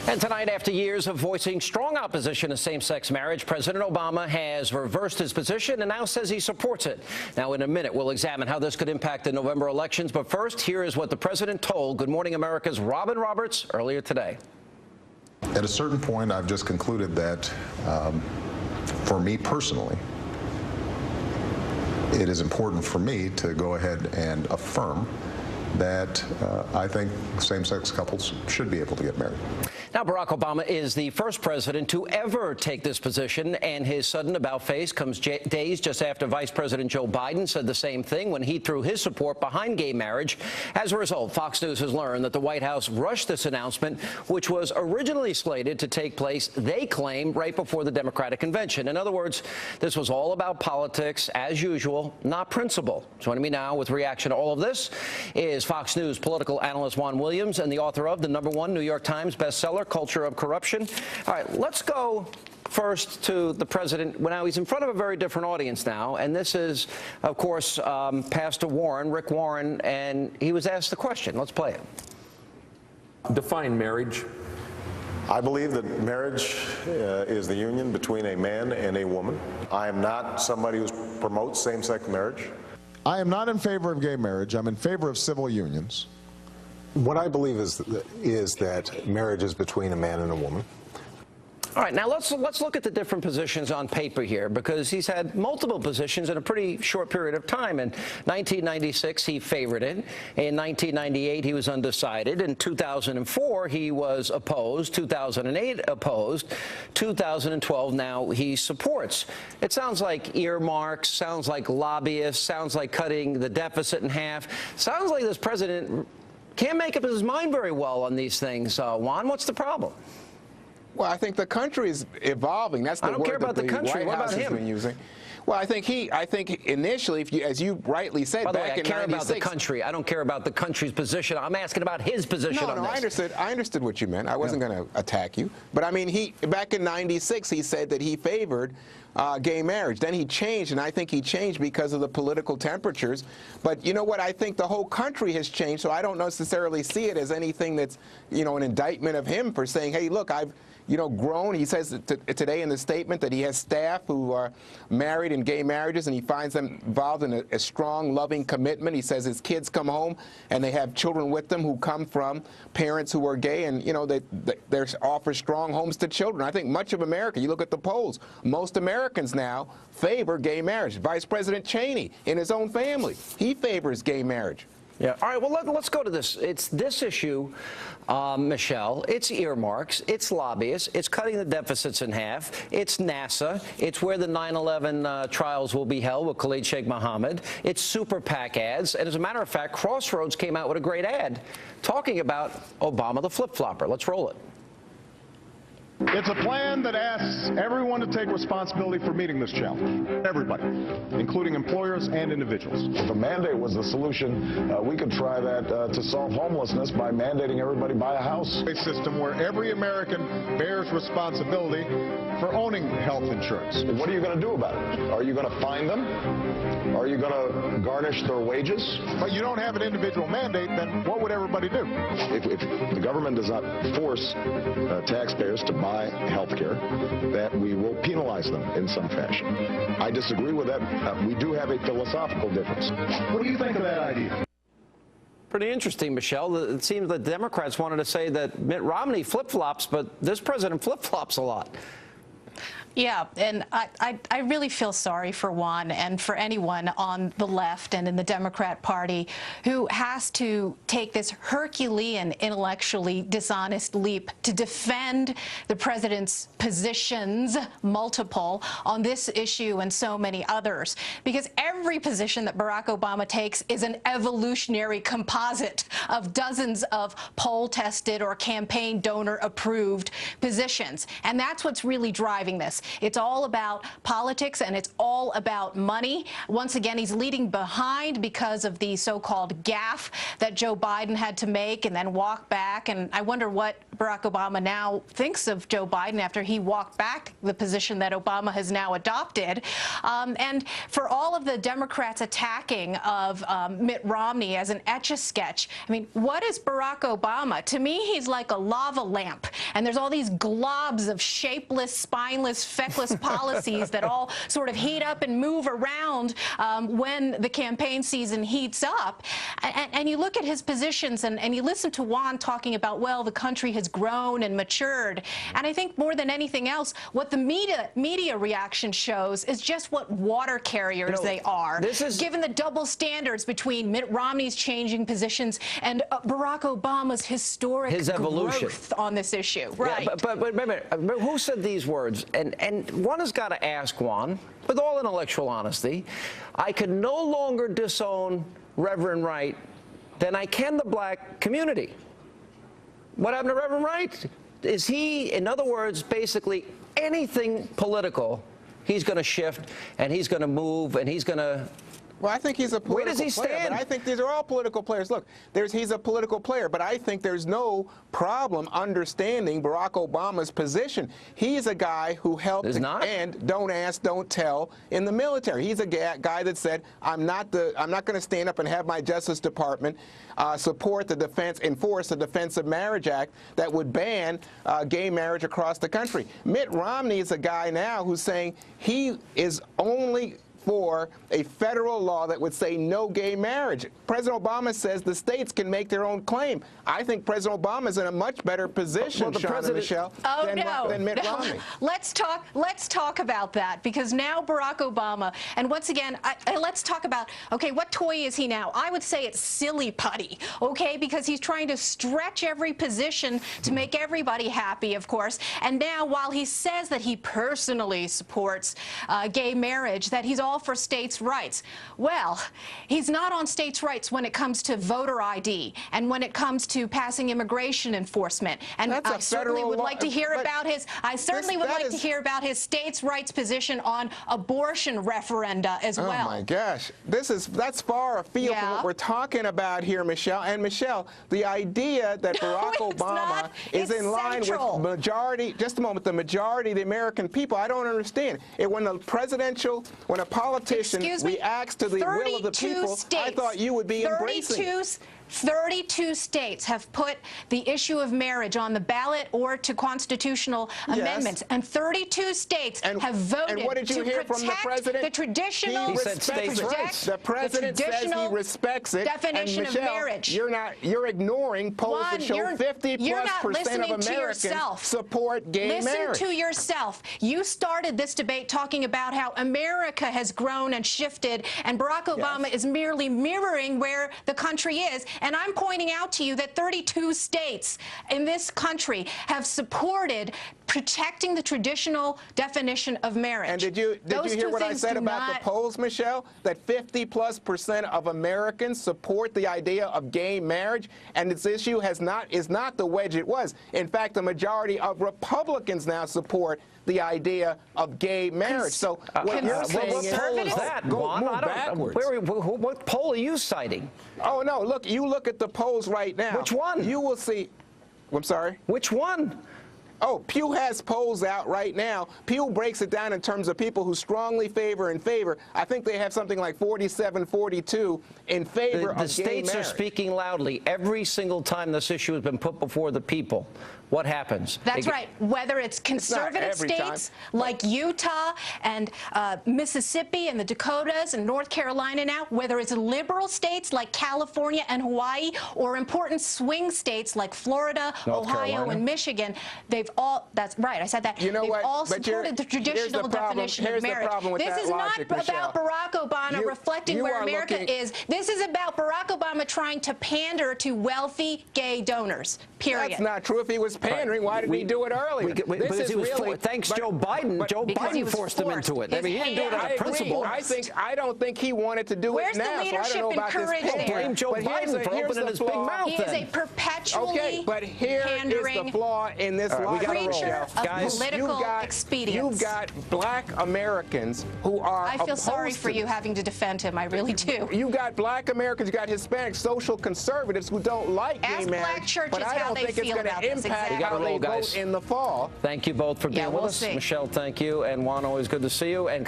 And tonight, after years of voicing strong opposition to same-sex marriage, President Obama has reversed his position and now says he supports it. Now, in a minute, we'll examine how this could impact the November elections. But first, here is what the president told Good Morning America's Robin Roberts earlier today. At a certain point, I've just concluded that, for me personally, it is important for me to go ahead and affirm that I think same-sex couples should be able to get married. Now, Barack Obama is the first president to ever take this position, and his sudden about-face comes days just after Vice President Joe Biden said the same thing when he threw his support behind gay marriage. As a result, Fox News has learned that the White House rushed this announcement, which was originally slated to take place, they claim, right before the Democratic convention. In other words, this was all about politics, as usual, not principle. Joining me now with reaction to all of this is Fox News political analyst Juan Williams and the author of the #1 New York Times bestseller, Culture of Corruption. All right, let's go first to the president. Well, now he's in front of a very different audience now, and this is, of course, Pastor Warren, Rick Warren, and he was asked the question. Let's play it. Define marriage. I believe that marriage is the union between a man and a woman. I am not somebody who promotes same-sex marriage. I am not in favor of gay marriage. I'm in favor of civil unions. What I believe is that marriage is between a man and a woman. All right, now let's look at the different positions on paper here, because he's had multiple positions in a pretty short period of time. In 1996, he favored it. In 1998, he was undecided. In 2004, he was opposed. 2008, opposed. 2012, now he supports. It sounds like earmarks, sounds like lobbyists, sounds like cutting the deficit in half. Sounds like this president can't make up his mind very well on these things. Juan, what's the problem? Well, I think the country is evolving. That's the word that the White House has been using. Well, I think initially, as you rightly said, by the back way, I in care 96, about the country. I don't care about the country's position. I'm asking about his position on this. I understood what you meant. I wasn't going to attack you. But I mean, back in 96, he said that he favored gay marriage. Then he changed, and I think he changed because of the political temperatures. But you know what? I think the whole country has changed, so I don't necessarily see it as anything that's, an indictment of him for saying, hey, look, I've grown. He says today in the statement that he has staff who are married in gay marriages, and he finds them involved in a strong, loving commitment. He says his kids come home and they have children with them who come from parents who are gay, and they offer strong homes to children. I think much of America, you look at the polls, most Americans now favor gay marriage. Vice President Cheney, in his own family, he favors gay marriage. Yeah. All right. Well, let's go to this. It's this issue, Michelle. It's earmarks. It's lobbyists. It's cutting the deficits in half. It's NASA. It's where the 9/11 trials will be held with Khalid Sheikh Mohammed. It's super PAC ads. And as a matter of fact, Crossroads came out with a great ad talking about Obama the flip-flopper. Let's roll it. It's a plan that asks everyone to take responsibility for meeting this challenge. Everybody, including employers and individuals. If a mandate was the solution, we could try that to solve homelessness by mandating everybody buy a house. A system where every American bears responsibility for owning health insurance. What are you going to do about it? Are you going to fine them? Are you going to garnish their wages? But you don't have an individual mandate, then what would everybody do? If the government does not force taxpayers to buy health care, that we will penalize them in some fashion. I disagree with that. We do have a philosophical difference. What do you think of that idea? Pretty interesting, Michelle. It seems that Democrats wanted to say that Mitt Romney flip-flops, but this president flip-flops a lot. Yeah, and I really feel sorry for Juan and for anyone on the left and in the Democrat Party who has to take this Herculean, intellectually dishonest leap to defend the president's positions, multiple, on this issue and so many others. Because every position that Barack Obama takes is an evolutionary composite of dozens of poll-tested or campaign donor-approved positions. And that's what's really driving this. It's all about politics, and it's all about money. Once again, he's leading behind because of the so-called gaffe that Joe Biden had to make and then walk back. And I wonder what Barack Obama now thinks of Joe Biden after he walked back the position that Obama has now adopted. And for all of the Democrats attacking of Mitt Romney as an etch-a-sketch, I mean, what is Barack Obama? To me, he's like a lava lamp, and there's all these globs of shapeless, spineless, feckless policies that all sort of heat up and move around when the campaign season heats up. And you look at his positions, and you listen to Juan talking about, well, the country has grown and matured. And I think more than anything else, what the media reaction shows is just what water carriers they are, given the double standards between Mitt Romney's changing positions and Barack Obama's historic growth on this issue. Right. Yeah, but wait a minute. Who said these words? And one has got to ask Juan, with all intellectual honesty, I can no longer disown Reverend Wright than I can the black community. What happened to Reverend Wright? Is he, in other words, basically anything political, he's going to shift and he's going to move and he's going to... Well, I think he's a political Where does he player, stand? but I think these are all political players. Look, he's a political player, but I think there's no problem understanding Barack Obama's position. He's a guy who helped end don't ask, don't tell in the military. He's a guy that said, I'm not going to stand up and have my Justice Department support the enforce the Defense of Marriage Act that would ban gay marriage across the country. Mitt Romney is a guy now who's saying he is only for a federal law that would say no gay marriage. President Obama says the states can make their own claim. I think President Obama is in a much better position, Sean and Michelle, than Mitt Romney. Let's talk about that, because now Barack Obama, and once again, let's talk about, okay, what toy is he now? I would say it's silly putty, okay, because he's trying to stretch every position to make everybody happy, of course. And now, while he says that he personally supports gay marriage, that he's all for states' rights. Well, he's not on states' rights when it comes to voter ID and when it comes to passing immigration enforcement. And I certainly would like to hear about his. I certainly would like to hear about his states' rights position on abortion referenda as well. Oh my gosh, that's far afield from what we're talking about here, Michelle. And Michelle, the idea that Barack Obama is in line with majority. Just a moment, the majority of the American people. I don't understand. When a politician reacts to the will of the people, I thought you would be embracing it. 32 states have put the issue of marriage on the ballot or to constitutional amendments, and 32 states have voted and what did you hear from the president? The traditional The president says he respects it. definition and Michelle, of marriage. You're ignoring polls that show 50+% of Americans support gay marriage. Listen to yourself. You started this debate talking about how America has grown and shifted, and Barack Obama is merely mirroring where the country is. And I'm pointing out to you that 32 states in this country have supported protecting the traditional definition of marriage. And did you hear what I said about the polls, Michelle? That 50+% of Americans support the idea of gay marriage, and this issue is not the wedge it was. In fact, the majority of Republicans now support the idea of gay marriage. So what you're saying what poll is that? Move backwards. What poll are you citing? Oh no! Look, you look at the polls right now. Which one? You will see. I'm sorry. Which one? Oh, Pew has polls out right now. Pew breaks it down in terms of people who strongly favor in favor. I think they have something like 47-42 in favor of gay marriage. The states are speaking loudly every single time this issue has been put before the people. What happens? That's right. Whether it's conservative states like Utah and Mississippi and the Dakotas and North Carolina now, whether it's liberal states like California and Hawaii, or important swing states like Florida, Ohio, and Michigan, they've all, that's right, I said that. You know they've what? all supported the traditional definition of marriage. This is not about Barack Obama reflecting where America is. This is about Barack Obama trying to pander to wealthy gay donors, period. That's not true. If he was pandering, why did we do it earlier? Thanks Joe Biden. Joe Biden forced him into it. I mean, he didn't do it out of principle. I don't think he wanted to do it now. Where's the leadership and courage there? Blame Joe Biden for opening his big mouth. He is a perpetually but here is the flaw in this logic. got creature of Guys, political expedience. You've got black Americans who are I feel sorry opposed for to you this. having to defend him. I really do. You got black Americans, you got Hispanic social conservatives who don't like Ask gay marriage, black churches but I how don't they think it's feel going about to this. impact Exactly. how We gotta they roll, vote guys. in the fall. Thank you both for being Yeah, with we'll us. see. Michelle, thank you. And Juan, always good to see you. And